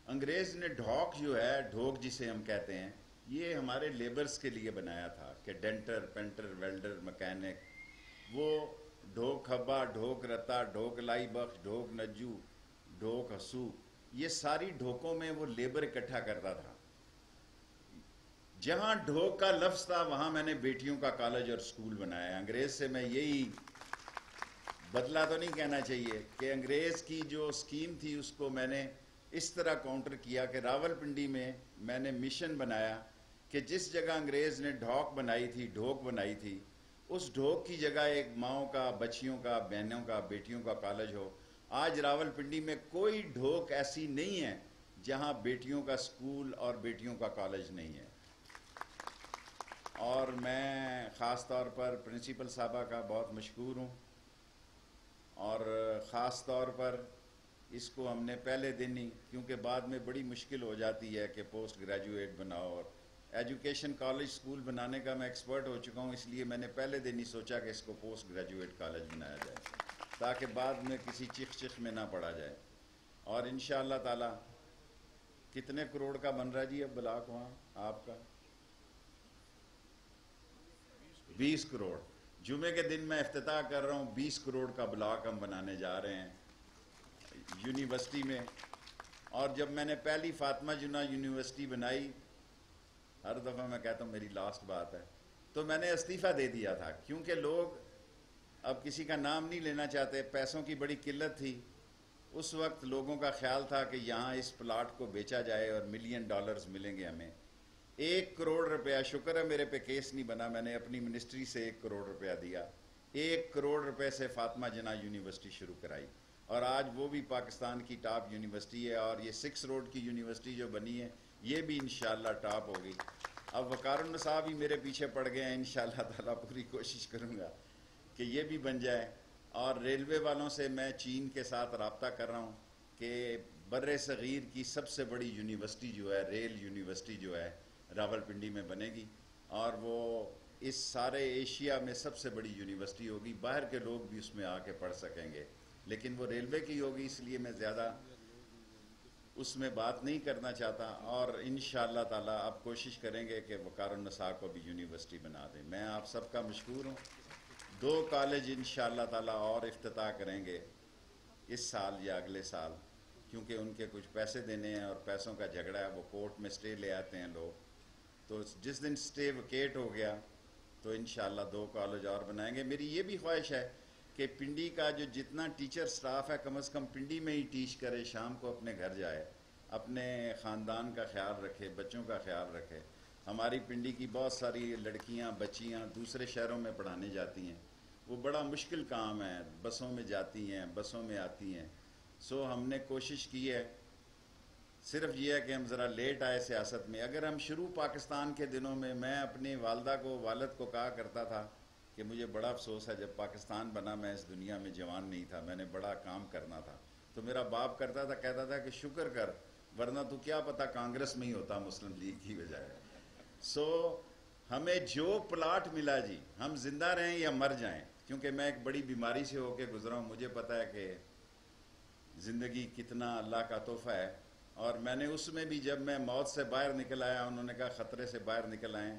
انگریز نے ڈھوک جو ہے، ڈھوک جسے ہم کہتے ہیں، یہ ہمارے لیبرز کے لیے بنایا تھا کہ ڈینٹر، پینٹر، ویلڈر، مکینک. وہ ڈھوک کھبا، ڈھوک رتا، ڈھوک لائی بخش، ڈھوک نجو، ڈھوک ہسو، یہ ساری ڈھوکوں میں وہ لیبر اکٹھا کرتا تھا. جہاں ڈھوک کا لفظ تھا وہاں میں نے بیٹیوں کا کالج اور سکول بنایا ہے. انگریز سے میں یہی بدلہ تو نہیں کہنا چاہیے کہ انگریز کی جو اسکیم تھی اس کو میں نے اس طرح کاؤنٹر کیا کہ راول پنڈی میں میں نے مشن بنایا کہ جس جگہ انگریز نے ڈھوک بنائی تھی، ڈھوک بنائی تھی، اس ڈھوک کی جگہ ایک ماؤں کا، بچیوں کا، بہنوں کا، بیٹیوں کا کالج ہو. آج راول پنڈی میں کوئی ڈھوک ایسی نہیں ہے جہاں بیٹیوں کا سکول اور بیٹیوں کا کالج نہیں ہے. اور میں خاص طور پر پرنسپل صاحبہ کا بہت مشکور ہوں. اور خاص طور پر اس کو ہم نے پہلے دن ہی، کیونکہ بعد میں بڑی مشکل ہو جاتی ہے کہ پوسٹ گریجویٹ بناؤ، اور ایجوکیشن کالج سکول بنانے کا میں ایکسپرٹ ہو چکا ہوں، اس لیے میں نے پہلے دن ہی سوچا کہ اس کو پوسٹ گریجویٹ کالج بنایا جائے تاکہ بعد میں کسی چخ میں نہ پڑا جائے. اور انشاءاللہ تعالی کتنے کروڑ کا بن رہا ہے جی اب بلاک وہاں آپ کا؟ 20 کروڑ. جمعے کے دن میں افتتاح کر رہا ہوں. 20 کروڑ کا بلاک ہم بنانے جا رہے ہیں یونیورسٹی میں. اور جب میں نے پہلی فاطمہ جناح یونیورسٹی بنائی، ہر دفعہ میں کہتا ہوں میری لاسٹ بات ہے، تو میں نے استعفیٰ دے دیا تھا کیونکہ لوگ اب کسی کا نام نہیں لینا چاہتے، پیسوں کی بڑی قلت تھی. اس وقت لوگوں کا خیال تھا کہ یہاں اس پلاٹ کو بیچا جائے اور $1 ملین ملیں گے ہمیں. 1 کروڑ روپیہ، شکر ہے میرے پہ کیس نہیں بنا، میں نے اپنی منسٹری سے 1 کروڑ روپیہ دیا. 1 کروڑ روپے سے فاطمہ جناح یونیورسٹی شروع کرائی. اور آج وہ بھی پاکستان کی ٹاپ یونیورسٹی ہے، اور یہ 6 روڈ کی یونیورسٹی جو بنی ہے یہ بھی انشاءاللہ ٹاپ ہوگی۔ اب وقار النساء بھی میرے پیچھے پڑ گئے ہیں، انشاءاللہ تعالیٰ پوری کوشش کروں گا کہ یہ بھی بن جائے۔ اور ریلوے والوں سے میں چین کے ساتھ رابطہ کر رہا ہوں کہ بر صغیر کی سب سے بڑی یونیورسٹی جو ہے، ریل یونیورسٹی جو ہے، راولپنڈی میں بنے گی، اور وہ اس سارے ایشیا میں سب سے بڑی یونیورسٹی ہوگی۔ باہر کے لوگ بھی اس میں آ کے پڑھ سکیں گے، لیکن وہ ریلوے کی ہوگی، اس لیے میں زیادہ اس میں بات نہیں کرنا چاہتا۔ اور انشاءاللہ تعالیٰ آپ کوشش کریں گے کہ وقار النساء کو بھی یونیورسٹی بنا دیں۔ میں آپ سب کا مشکور ہوں۔ 2 کالج انشاءاللہ تعالیٰ اور افتتاح کریں گے اس سال یا اگلے سال، کیونکہ ان کے کچھ پیسے دینے ہیں اور پیسوں کا جھگڑا ہے، وہ کورٹ میں سٹے لے آتے ہیں لوگ، تو جس دن سٹے ویکیٹ ہو گیا تو انشاءاللہ 2 کالج اور بنائیں گے۔ میری یہ بھی خواہش ہے کہ پنڈی کا جو جتنا ٹیچر سٹاف ہے کم از کم پنڈی میں ہی ٹیچ کرے، شام کو اپنے گھر جائے، اپنے خاندان کا خیال رکھے، بچوں کا خیال رکھے۔ ہماری پنڈی کی بہت ساری لڑکیاں بچیاں دوسرے شہروں میں پڑھانے جاتی ہیں، وہ بڑا مشکل کام ہے، بسوں میں جاتی ہیں، بسوں میں آتی ہیں۔ سو ہم نے کوشش کی ہے، صرف یہ ہے کہ ہم ذرا لیٹ آئے سیاست میں۔ اگر ہم شروع پاکستان کے دنوں میں اپنی والدہ کو، والد کو کہا کرتا تھا کہ مجھے بڑا افسوس ہے جب پاکستان بنا میں اس دنیا میں جوان نہیں تھا، میں نے بڑا کام کرنا تھا، تو میرا باپ کرتا تھا، کہتا تھا کہ شکر کر، ورنہ تو کیا پتا کانگریس میں ہی ہوتا مسلم لیگ کی بجائے۔ سو ہمیں جو پلاٹ ملا جی، ہم زندہ رہیں یا مر جائیں، کیونکہ میں ایک بڑی بیماری سے ہو کے گزرا ہوں، مجھے پتا ہے کہ زندگی کتنا اللہ کا تحفہ ہے۔ اور میں نے اس میں بھی جب میں موت سے باہر نکل آیا، انہوں نے کہا خطرے سے باہر نکل آئے،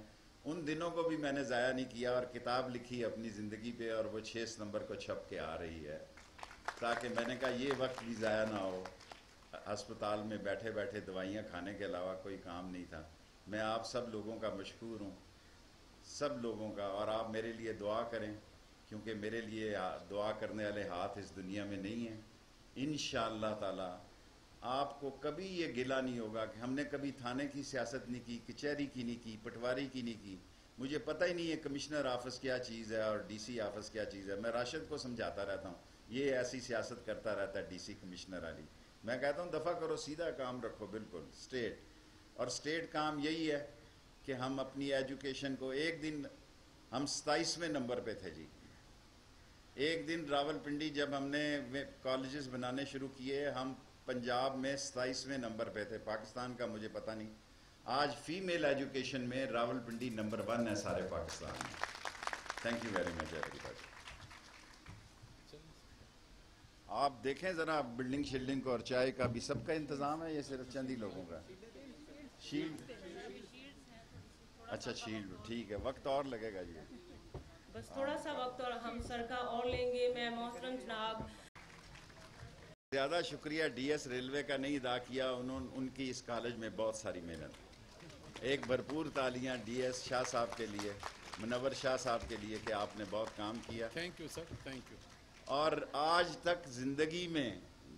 ان دنوں کو بھی میں نے ضائع نہیں کیا، اور کتاب لکھی اپنی زندگی پہ، اور وہ 6 نمبر کو چھپ کے آ رہی ہے، تاکہ میں نے کہا یہ وقت بھی ضائع نہ ہو۔ ہسپتال میں بیٹھے بیٹھے دوائیاں کھانے کے علاوہ کوئی کام نہیں تھا۔ میں آپ سب لوگوں کا مشکور ہوں، سب لوگوں کا، اور آپ میرے لیے دعا کریں، کیونکہ میرے لیے دعا کرنے والے ہاتھ اس دنیا میں نہیں ہیں۔ انشاءاللہ تعالی آپ کو کبھی یہ گلہ نہیں ہوگا کہ ہم نے کبھی تھانے کی سیاست نہیں کی، کچہری کی نہیں کی، پٹواری کی نہیں کی۔ مجھے پتہ ہی نہیں ہے کمشنر آفس کیا چیز ہے اور ڈی سی آفس کیا چیز ہے۔ میں راشد کو سمجھاتا رہتا ہوں، یہ ایسی سیاست کرتا رہتا ہے ڈی سی کمشنر والی۔ میں کہتا ہوں دفع کرو، سیدھا کام رکھو، بالکل اسٹیٹ۔ اور اسٹیٹ کام یہی ہے کہ ہم اپنی ایجوکیشن کو، ایک دن ہم 27ویں نمبر پہ تھے جی، ایک دن راولپنڈی جب ہم نے کالجز بنانے شروع کیے، ہم پنجاب میں 27ویں نمبر پہ تھے، پاکستان کا مجھے پتہ نہیں۔ آج فیمیل ایجوکیشن میں راولپنڈی نمبر 1 ہے سارے پاکستان میں۔ Thank you very much every body. آپ دیکھیں ذرا بلڈنگ شلڈنگ کو، اور چائے کا بھی سب کا انتظام ہے، یہ صرف چند ہی لوگوں کا؟ شیلڈ، اچھا شیلڈ، ٹھیک ہے، وقت اور لگے گا جی، بس تھوڑا سا وقت اور ہم سر کا اور لیں گے۔ میں محترم جناب زیادہ شکریہ ڈی ایس ریلوے کا نہیں ادا کیا، ان کی اس کالج میں بہت ساری محنت۔ ایک بھرپور تالیاں ڈی ایس شاہ صاحب کے لیے، منور شاہ صاحب کے لیے، کہ آپ نے بہت کام کیا۔ Thank you sir, thank you. اور آج تک زندگی میں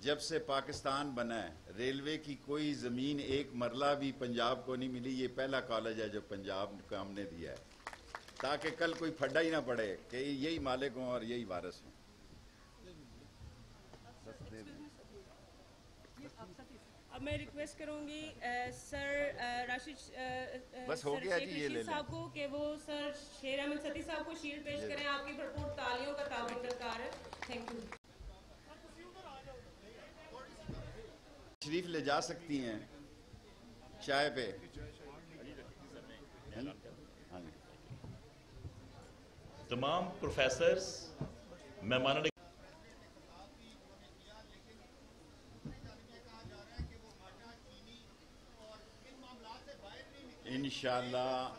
جب سے پاکستان بنا ہے، ریلوے کی کوئی زمین ایک مرلہ بھی پنجاب کو نہیں ملی۔ یہ پہلا کالج ہے جو پنجاب کو ہم نے دیا ہے، تاکہ کل کوئی پھڈا ہی نہ پڑے کہ یہی مالک ہوں اور یہی وارث ہوں۔ اب میں ریکویسٹ کروں گی سر راشد بس ہو گیا جی، یہ لے لیں صاحب کو کہ وہ سر شیر احمد ستی صاحب کو شیلڈ پیش کریں۔ آپ کی بھرپور تالیوں کا تعاون درکار ہے۔ Thank you. تشریف لے جا سکتی ہیں چائے پہ۔ تمام پروفیسرز، مہمانوں نے انشاءاللہ،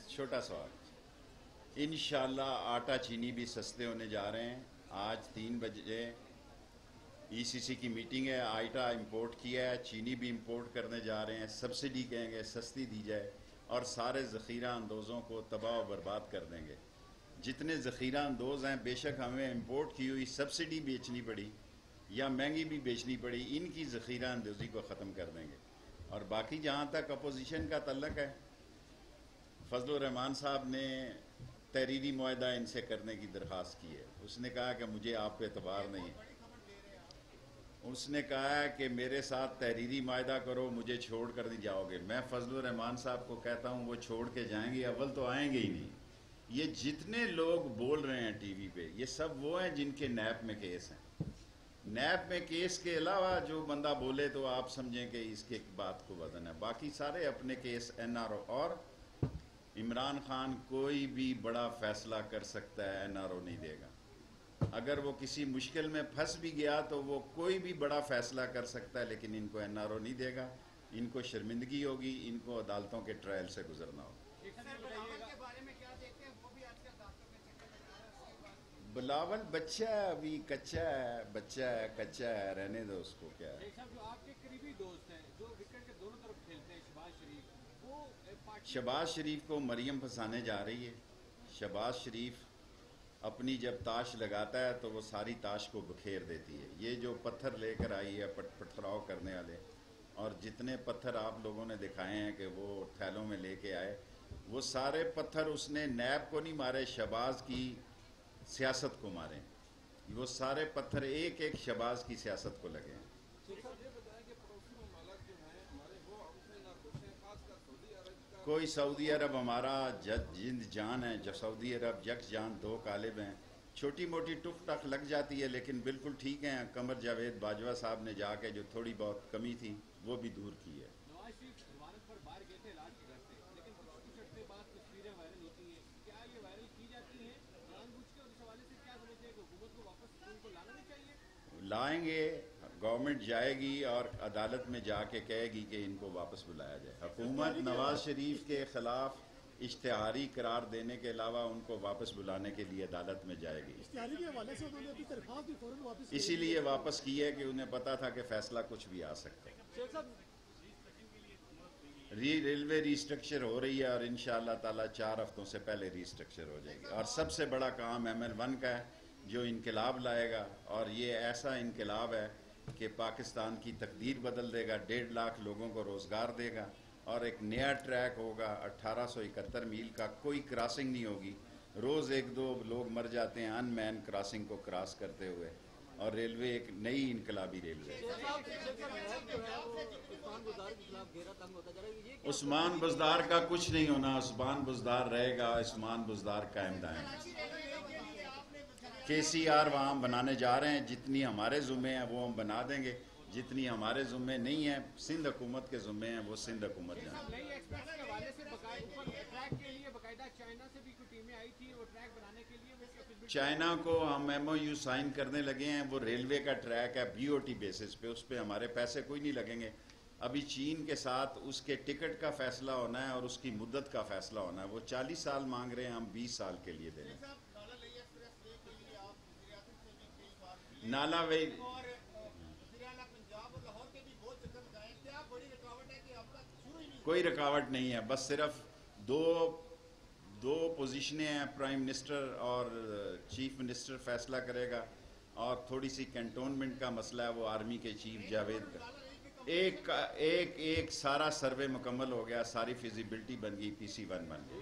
چھوٹا سوال، انشاءاللہ آٹا چینی بھی سستے ہونے جا رہے ہیں۔ آج 3 بجے ای سی سی کی میٹنگ ہے، آٹا امپورٹ کیا ہے، چینی بھی امپورٹ کرنے جا رہے ہیں۔ سبسڈی کہیں گے سستی دی جائے، اور سارے ذخیرہ اندوزوں کو تباہ و برباد کر دیں گے۔ جتنے ذخیرہ اندوز ہیں، بے شک ہمیں امپورٹ کی ہوئی سبسڈی بیچنی پڑی یا مہنگی بھی بیچنی پڑی، ان کی ذخیرہ اندوزی کو ختم کر دیں گے۔ اور باقی جہاں تک اپوزیشن کا تعلق ہے، فضل الرحمان صاحب نے تحریری معاہدہ ان سے کرنے کی درخواست کی ہے۔ اس نے کہا کہ مجھے آپ پہ اعتبار نہیں ہے۔ اس نے کہا ہے کہ میرے ساتھ تحریری معاہدہ کرو، مجھے چھوڑ کر نہیں جاؤ گے۔ میں فضل الرحمان صاحب کو کہتا ہوں وہ چھوڑ کے جائیں گے، اول تو آئیں گے ہی نہیں۔ یہ جتنے لوگ بول رہے ہیں ٹی وی پہ، یہ سب وہ ہیں جن کے نیب میں کیس ہیں۔ نیب میں کیس کے علاوہ جو بندہ بولے تو آپ سمجھیں کہ اس کے بات کو وزن ہے، باقی سارے اپنے کیس این آر او۔ اور عمران خان کوئی بھی بڑا فیصلہ کر سکتا ہے، این آر او نہیں دے گا۔ اگر وہ کسی مشکل میں پھنس بھی گیا تو وہ کوئی بھی بڑا فیصلہ کر سکتا ہے، لیکن ان کو این آر او نہیں دے گا۔ ان کو شرمندگی ہوگی، ان کو عدالتوں کے ٹرائل سے گزرنا ہوگا۔ بلاول بچہ ہے، ابھی کچا ہے، بچہ ہے، کچا ہے، رہنے دو اس کو۔ کیا ہے جو آپ کے قریبی دوست ہیں جو وکٹ کے دونوں طرف کھیلتے ہیں، شہباز شریف، وہ شہباز شریف کو مریم پھنسانے جا رہی ہے۔ شہباز شریف اپنی جب تاش لگاتا ہے تو وہ ساری تاش کو بکھیر دیتی ہے۔ یہ جو پتھر لے کر آئی ہے پتھراؤ کرنے والے، اور جتنے پتھر آپ لوگوں نے دکھائے ہیں کہ وہ تھیلوں میں لے کے آئے، وہ سارے پتھر اس نے نیب کو نہیں مارے، شہباز کی سیاست کو مارے۔ وہ سارے پتھر ایک ایک شہباز کی سیاست کو لگے ہیں۔ کوئی سعودی عرب ہمارا جند جان ہے، جو سعودی عرب یک جان دو قالب ہیں۔ چھوٹی موٹی ٹک ٹک لگ جاتی ہے لیکن بالکل ٹھیک ہیں۔ قمر جاوید باجوہ صاحب نے جا کے جو تھوڑی بہت کمی تھی وہ بھی دور کی ہے۔ نواز شریف ضمانت پر باہر گئے تھے علاج کے گھر سے، لیکن کچھ عرصے بعد تصویریں وائرل ہوتی ہیں، کیا یہ وائرل کی جاتی ہیں جان بوجھ کے؟ اور اس حوالے سے کیا سمجھتے ہیں کہ حکومت کو واپس ان کو لانا نہیں چاہیے؟ لائیں گے، گورنمنٹ جائے گی اور عدالت میں جا کے کہے گی کہ ان کو واپس بلایا جائے۔ حکومت نواز شریف کے خلاف اشتہاری قرار دینے کے علاوہ ان کو واپس بلانے کے لیے عدالت میں جائے گی۔ اسی لیے واپس کی ہے کہ انہیں پتا تھا کہ فیصلہ کچھ بھی آ سکتا ہے۔ ریلوے ریسٹرکچر ہو رہی ہے اور انشاءاللہ تعالی 4 ہفتوں سے پہلے ریسٹرکچر ہو جائے گی، اور سب سے بڑا کام ML1 کا ہے جو انقلاب لائے گا، اور یہ ایسا انقلاب ہے کہ پاکستان کی تقدیر بدل دے گا، 1.5 لاکھ لوگوں کو روزگار دے گا، اور ایک نیا ٹریک ہوگا 1871 میل کا، کوئی کراسنگ نہیں ہوگی۔ روز 1-2 لوگ مر جاتے ہیں ان مین کراسنگ کو کراس کرتے ہوئے، اور ریلوے ایک نئی انقلابی ریلوے۔ عثمان بزدار کا کچھ نہیں ہونا، عثمان بزدار رہے گا، عثمان بزدار قائم دائم۔ KCR وہاں ہم بنانے جا رہے ہیں، جتنی ہمارے ذمے ہیں وہ ہم بنا دیں گے، جتنی ہمارے ذمے نہیں ہیں، سندھ حکومت کے ذمے ہیں، وہ سندھ حکومت جائیں۔ نئی ایکسپریس کے حوالے سے ٹریک کے لیے باقاعدہ چائنا سے بھی کوئی ٹیمیں آئی تھی، وہ ٹریک بنانے کے لیے چائنا کو ہم MOU سائن کرنے لگے ہیں۔ وہ ریلوے کا ٹریک ہے BOT بیسس پہ، اس پہ ہمارے پیسے کوئی نہیں لگیں گے۔ ابھی چین کے ساتھ اس کے ٹکٹ کا فیصلہ ہونا ہے اور اس کی مدت کا فیصلہ ہونا ہے۔ وہ 40 سال مانگ رہے ہیں، ہم 20 سال کے لیے دیں گے۔ نالا وی کوئی رکاوٹ نہیں ہے، بس صرف دو پوزیشنیں ہیں، پرائم منسٹر اور چیف منسٹر فیصلہ کرے گا، اور تھوڑی سی کنٹونمنٹ کا مسئلہ ہے، وہ آرمی کے چیف جاوید کا۔ ایک سارا سروے مکمل ہو گیا، ساری فیزیبلٹی بن گئی، PC1 بن گئی۔